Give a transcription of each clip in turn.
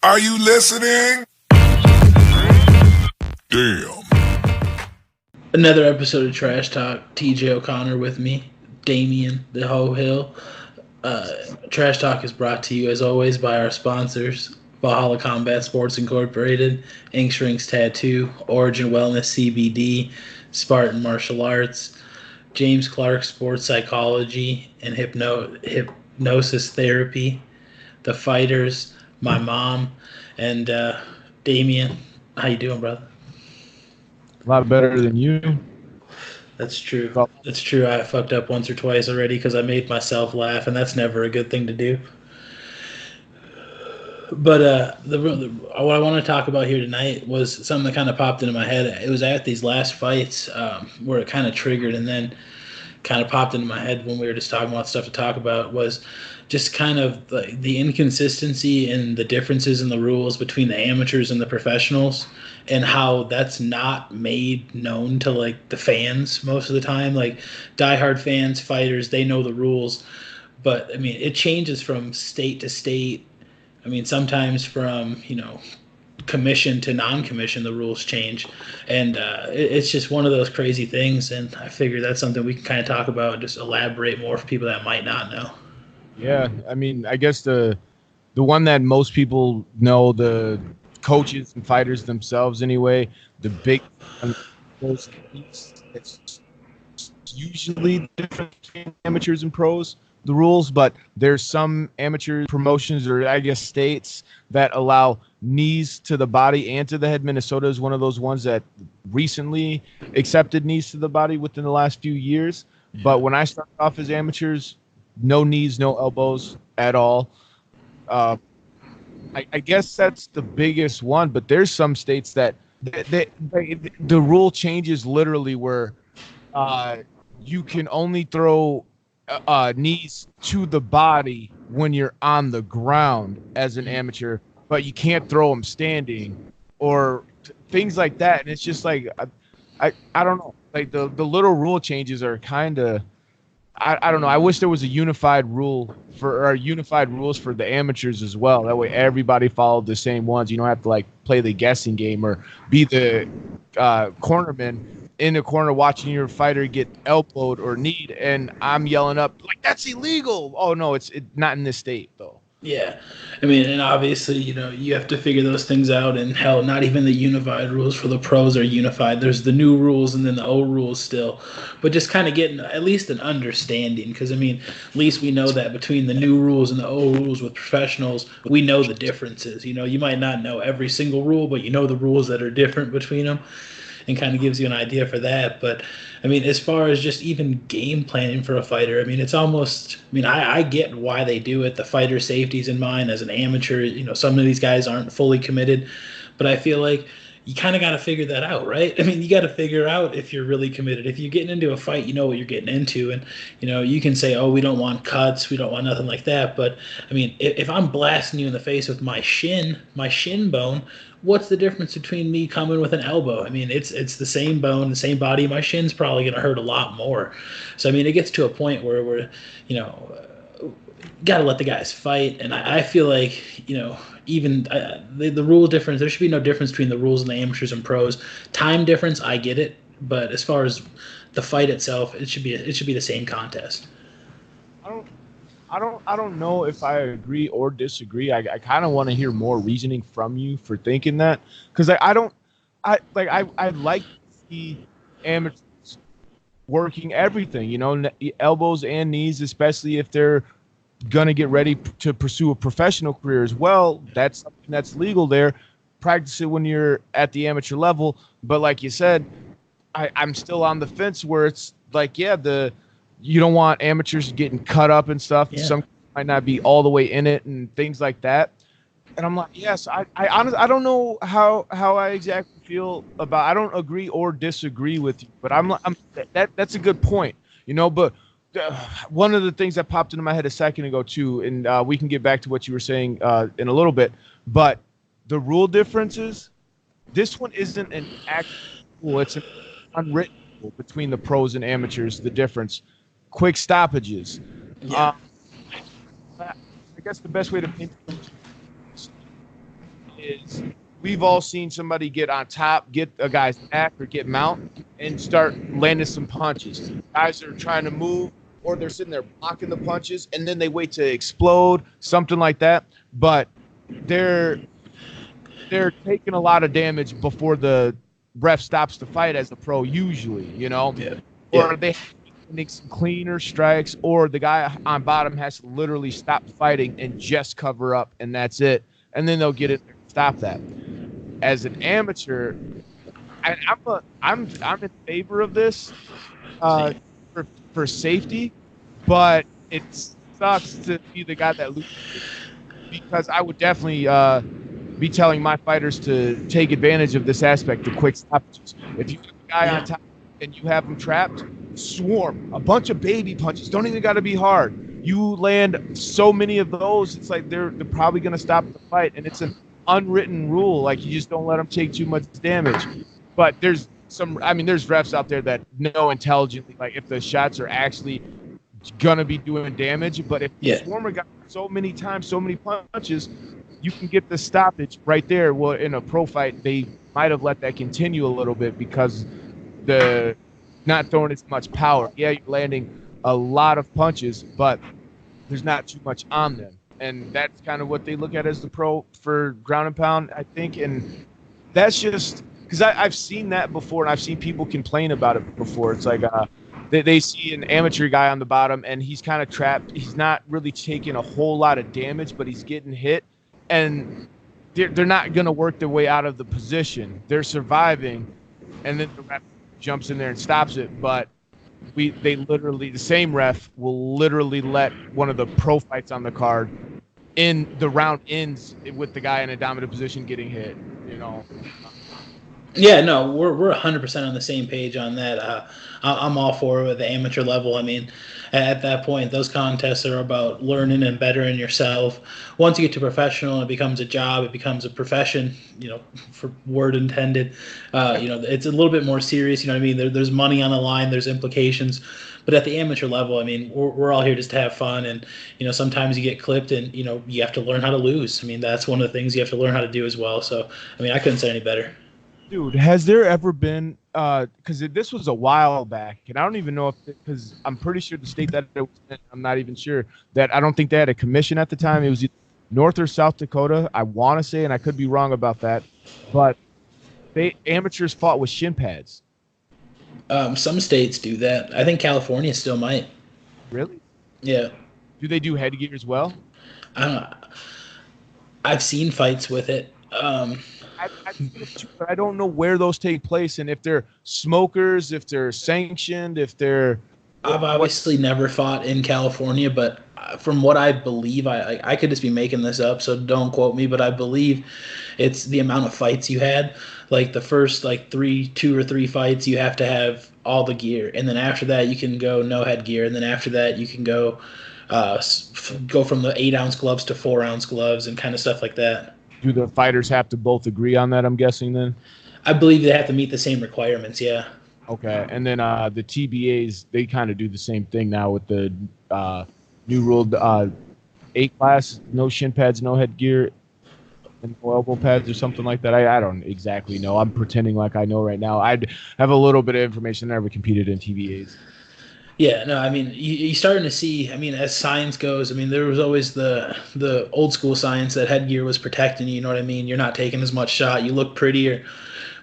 Are you listening? Damn. Another episode of Trash Talk. TJ O'Connor with me, Damion, the Ho Hill. Uh, Trash Talk is brought to you, as always, by our sponsors Valhalla Combat Sports Incorporated, Ink Shrinks Tattoo, Origin Wellness CBD, Spartan Martial Arts, James Clark Sports Psychology and Hypnosis Therapy, The Fighters, my mom, and Damien. How you doing, brother? A lot better than you. That's true. So, That's true. I fucked up once or twice already because I made myself laugh, and that's never a good thing to do. But what I want to talk about here tonight was something that kind of popped into my head. It was at these last fights where it kind of triggered, and then kind of popped into my head when we were just talking about stuff to talk about was just kind of the inconsistency and the differences in the rules between the amateurs and the professionals, and how that's not made known to like the fans most of the time. Like diehard fans, fighters, they know the rules, but I mean it changes from state to state. I mean sometimes from commission to non-commission the rules change, and it's just one of those crazy things, and I figure that's something we can kind of talk about and just elaborate more for people that might not know. yeah, I mean, I guess the one that most people know, the coaches and fighters themselves anyway, the big it's usually different between amateurs and pros, the rules, but there's some amateur promotions or I guess states that allow knees to the body and to the head. Minnesota is one of those ones that recently accepted knees to the body within the last few years. But when I started off as amateurs, no knees, no elbows at all. I guess that's the biggest one, but there's some states that the rule changes literally where you can only throw knees to the body when you're on the ground as an amateur, but you can't throw them standing or things like that. And it's just like, I don't know, like the little rule changes are kind of, I don't know. I wish there was a unified rule or unified rules for the amateurs as well. That way everybody followed the same ones. You don't have to like play the guessing game or be the cornerman in the corner watching your fighter get elbowed or kneed, and I'm yelling up like that's illegal. Oh no, it's not in this state though. Yeah, I mean, and obviously, you have to figure those things out. And hell, not even the unified rules for the pros are unified. There's the new rules and then the old rules still. But just kind of getting at least an understanding, because I mean, at least we know that between the new rules and the old rules with professionals, we know the differences. You might not know every single rule, but you know the rules that are different between them, and kind of gives you an idea for that. But I mean, as far as just even game planning for a fighter, I mean, it's almost, I mean, I get why they do it. The fighter safety's in mind. As an amateur, some of these guys aren't fully committed, but I feel like you kind of got to figure that out, right? I mean, you got to figure out if you're really committed. If you're getting into a fight, you know what you're getting into. And, you can say, oh, we don't want cuts. We don't want nothing like that. But, I mean, if I'm blasting you in the face with my shin bone, what's the difference between me coming with an elbow? I mean, it's the same bone, the same body. My shin's probably going to hurt a lot more. So, I mean, it gets to a point where we're, got to let the guys fight. And I feel like, even the rule difference, there should be no difference between the rules and the amateurs and pros. Time difference, I get it. But as far as the fight itself, it should be the same contest. I don't know if I agree or disagree. I kind of want to hear more reasoning from you for thinking that, because I like to see amateurs working everything, elbows and knees, especially if they're gonna get ready to pursue a professional career as well. That's something that's legal there. Practice it when you're at the amateur level, but like you said, I'm still on the fence where it's like, yeah, you don't want amateurs getting cut up and stuff. Yeah. Some might not be all the way in it and things like that. And I'm like, yes, I honestly, I don't know how I exactly feel about. I don't agree or disagree with you, but that's a good point, But one of the things that popped into my head a second ago too, and we can get back to what you were saying in a little bit, but the rule differences. This one isn't an actual rule; it's an unwritten rule between the pros and amateurs. The difference. Quick stoppages. Yeah. I guess the best way to paint is we've all seen somebody get on top, get a guy's back or get mount and start landing some punches. Guys are trying to move or they're sitting there blocking the punches and then they wait to explode, something like that. But they're taking a lot of damage before the ref stops the fight as a pro usually, you know? Yeah. Or they make some cleaner strikes, or the guy on bottom has to literally stop fighting and just cover up, and that's it. And then they'll get it and stop that. As an amateur, I'm in favor of this for safety, but it sucks to be the guy that loses because I would definitely be telling my fighters to take advantage of this aspect of quick stoppages. If you have a guy on top and you have him trapped, swarm a bunch of baby punches. Don't even got to be hard. You land so many of those, it's like they're probably going to stop the fight, and it's an unwritten rule. Like, you just don't let them take too much damage. But there's refs out there that know intelligently, like, if the shots are actually gonna be doing damage. But if the swarmer got so many times, so many punches, you can get the stoppage right there. Well, in a pro fight, they might have let that continue a little bit because the not throwing as much power. Yeah, you're landing a lot of punches, but there's not too much on them. And that's kind of what they look at as the pro for ground and pound, I think. And that's just because I've seen that before, and I've seen people complain about it before. It's like they see an amateur guy on the bottom, and he's kind of trapped. He's not really taking a whole lot of damage, but he's getting hit. And they're not going to work their way out of the position. They're surviving, and then the ref jumps in there and stops it. But the same ref will literally let one of the pro fights on the card in the round ends with the guy in a dominant position getting hit, you know. Yeah, no, we're 100% on the same page on that. I'm all for it at the amateur level. I mean, at that point, those contests are about learning and bettering yourself. Once you get to professional, it becomes a job. It becomes a profession, you know, for word intended. You know, it's a little bit more serious. You know what I mean? There's money on the line. There's implications. But at the amateur level, I mean, we're all here just to have fun. And, you know, sometimes you get clipped and, you know, you have to learn how to lose. I mean, that's one of the things you have to learn how to do as well. So, I mean, I couldn't say any better. Dude, has there ever been because this was a while back, and I don't even know if because I'm pretty sure the state that it was in, I'm not even sure that I don't think they had a commission at the time. It was either North or South Dakota, I want to say, and I could be wrong about that, but amateurs fought with shin pads. Some states do that. I think California still might. Really? Yeah. Do they do headgear as well? I don't know. I've seen fights with it. I don't know where those take place and if they're smokers, if they're sanctioned, if they're. I've obviously never fought in California, but from what I believe, I could just be making this up, so don't quote me, but I believe it's the amount of fights you had. Like the first 2 or 3 fights, you have to have all the gear, and then after that you can go no headgear, and then after that you can go from the 8-ounce gloves to 4-ounce gloves and kind of stuff like that. Do the fighters have to both agree on that, I'm guessing, then? I believe they have to meet the same requirements, yeah. Okay, and then the TBAs, they kind of do the same thing now with the new ruled 8 class, no shin pads, no headgear, and no elbow pads or something like that. I don't exactly know. I'm pretending like I know right now. I have a little bit of information. I never competed in TBAs. Yeah, no, I mean, you're starting to see, I mean, as science goes, I mean, there was always the old school science that headgear was protecting you know what I mean? You're not taking as much shot, you look prettier.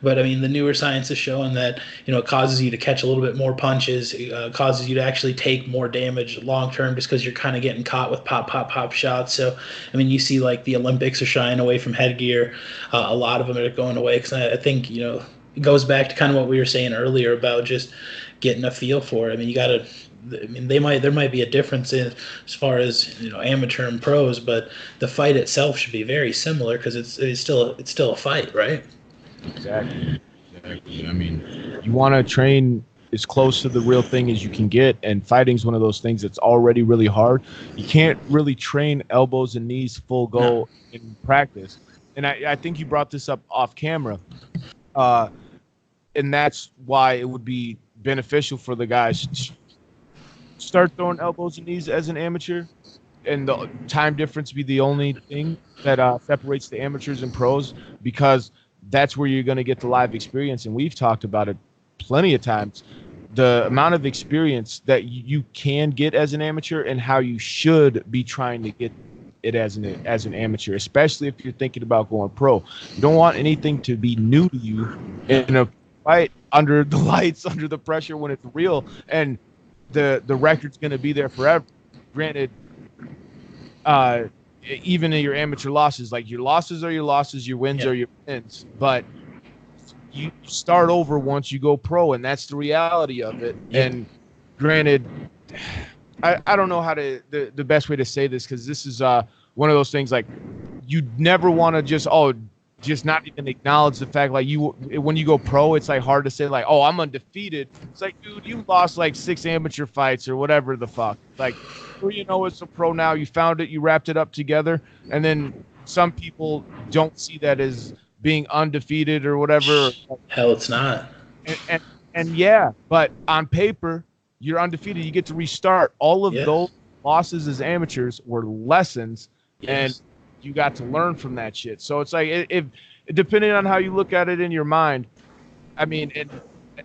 But, I mean, the newer science is showing that, you know, it causes you to catch a little bit more punches, causes you to actually take more damage long term just because you're kind of getting caught with pop shots. So, I mean, you see, like, the Olympics are shying away from headgear. A lot of them are going away because I think, you know, it goes back to kind of what we were saying earlier about just getting a feel for it. I mean, you got to. I mean, there might be a difference in as far as, you know, amateur and pros, but the fight itself should be very similar because it's still a fight, right? Exactly. I mean, you want to train as close to the real thing as you can get, and fighting's one of those things that's already really hard. You can't really train elbows and knees full go in practice. And I think you brought this up off camera, and that's why it would be beneficial for the guys to start throwing elbows and knees as an amateur, and the time difference be the only thing that separates the amateurs and pros, because that's where you're going to get the live experience. And we've talked about it plenty of times, the amount of experience that you can get as an amateur and how you should be trying to get it as an amateur, especially if you're thinking about going pro. You don't want anything to be new to you in a fight under the lights, under the pressure, when it's real, and the record's going to be there forever. Granted, even in your amateur losses, like your losses are your losses, your wins are your wins, but you start over once you go pro, and that's the reality of it. And granted, I don't know how to the best way to say this, because this is one of those things, like, you never want to just not even acknowledge the fact, like, when you go pro, it's like hard to say, like, oh, I'm undefeated. It's like, dude, you lost like 6 amateur fights or whatever the fuck. Like, you know, it's a pro now. You found it, you wrapped it up together, and then some people don't see that as being undefeated or whatever. Hell, it's not. And yeah, but on paper, you're undefeated. You get to restart. All of those losses as amateurs were lessons, and you got to learn from that shit. So it's like, if depending on how you look at it in your mind, I mean,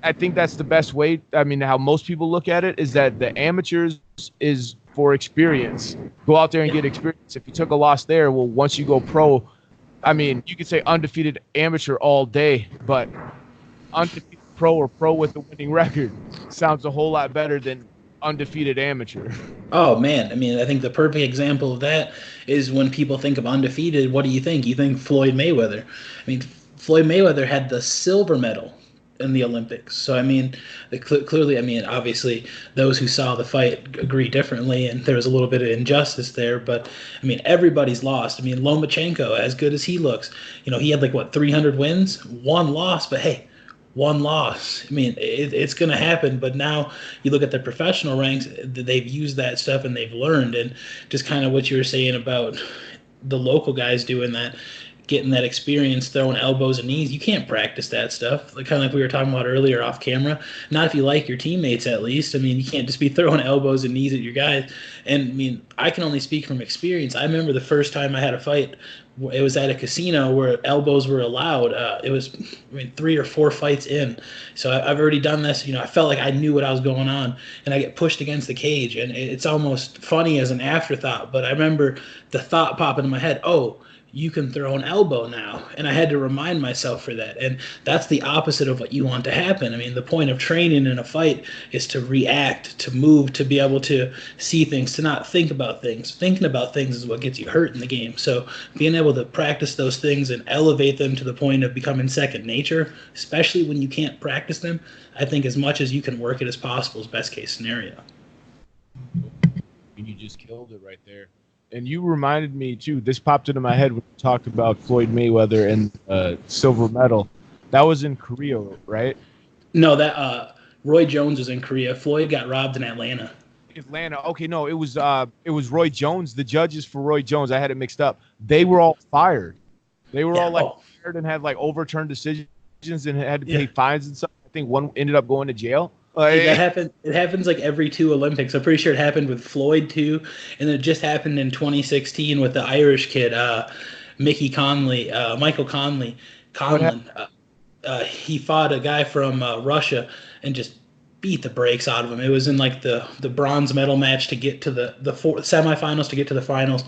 I think that's the best way. I mean, how most people look at it is that the amateurs is for experience. Go out there and get experience. If you took a loss there, well, once you go pro, I mean, you could say undefeated amateur all day, but undefeated pro or pro with a winning record sounds a whole lot better than undefeated amateur. Oh man, I mean, I think the perfect example of that is when people think of undefeated, what do you think? You think Floyd Mayweather. I mean, Floyd Mayweather had the silver medal in the Olympics. So I mean, clearly, I mean, obviously, those who saw the fight agree differently, and there was a little bit of injustice there. But I mean, everybody's lost. I mean, Lomachenko, as good as he looks, you know, he had like what 300 wins, one loss, but hey, one loss. I mean, it's going to happen. But now you look at the professional ranks, they've used that stuff and they've learned. And just kind of what you were saying about the local guys doing that, getting that experience, throwing elbows and knees. You can't practice that stuff. Like, kind of like we were talking about earlier off camera. Not if you like your teammates, at least. I mean, you can't just be throwing elbows and knees at your guys. And I mean, I can only speak from experience. I remember the first time I had a fight, it was at a casino where elbows were allowed. It was, I mean, 3 or 4 fights in. So I've already done this. You know, I felt like I knew what I was going on, and I get pushed against the cage, and it's almost funny as an afterthought. But I remember the thought popping in my head, oh, you can throw an elbow now. And I had to remind myself for that. And that's the opposite of what you want to happen. I mean, the point of training in a fight is to react, to move, to be able to see things, to not think about things. Thinking about things is what gets you hurt in the game. So being able to practice those things and elevate them to the point of becoming second nature, especially when you can't practice them, I think as much as you can work it as possible is best case scenario. You just killed it right there. And you reminded me, too, this popped into my head when we talked about Floyd Mayweather and silver medal. That was in Korea, right? No, that Roy Jones was in Korea. Floyd got robbed in Atlanta. Atlanta. Okay, no, it was Roy Jones. The judges for Roy Jones, I had it mixed up. They were all fired. They were all fired and had overturned decisions and had to pay fines and stuff. I think one ended up going to jail. That happened. It happens like every 2 Olympics. I'm pretty sure it happened with Floyd too, and it just happened in 2016 with the Irish kid, Michael Conlon. He fought a guy from Russia and just beat the brakes out of him. It was in like the bronze medal match to get to the semifinals to get to the finals.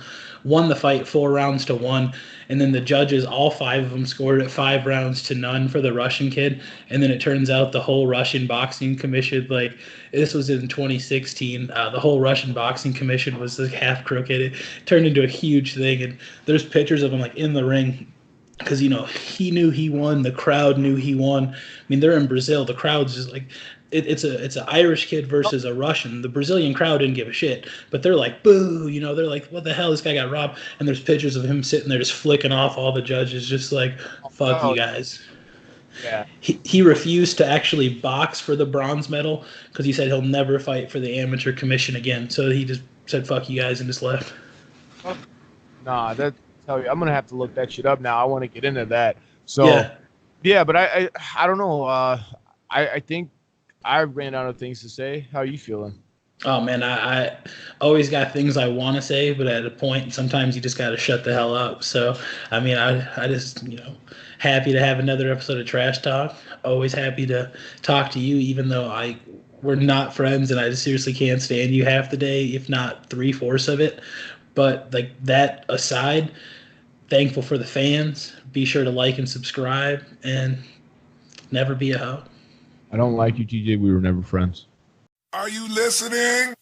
Won the fight 4 rounds to 1, and then the judges, all 5 of them, scored it 5 rounds to none for the Russian kid. And then it turns out the whole Russian boxing commission, like, this was in 2016, the whole Russian boxing commission was like half crooked. It turned into a huge thing, and there's pictures of him like in the ring, because, you know, he knew he won, the crowd knew he won. I mean, they're in Brazil, the crowd's just like, it's an Irish kid versus a Russian. The Brazilian crowd didn't give a shit, but they're like, boo, you know, they're like, what the hell, this guy got robbed. And there's pictures of him sitting there just flicking off all the judges, just like, fuck you guys. Yeah. He refused to actually box for the bronze medal because he said he'll never fight for the amateur commission again. So he just said, fuck you guys, and just left. Nah, I'm going to have to look that shit up now. I want to get into that. So, yeah, but I don't know. I think I ran out of things to say. How are you feeling? Oh man, I always got things I want to say, but at a point, sometimes you just got to shut the hell up. So, I mean, I just, happy to have another episode of Trash Talk. Always happy to talk to you, even though we're not friends, and I just seriously can't stand you half the day, if not three-fourths of it. But like that aside, thankful for the fans. Be sure to like and subscribe, and never be a hoe. I don't like you, TJ. We were never friends. Are you listening?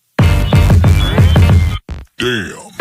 Damn.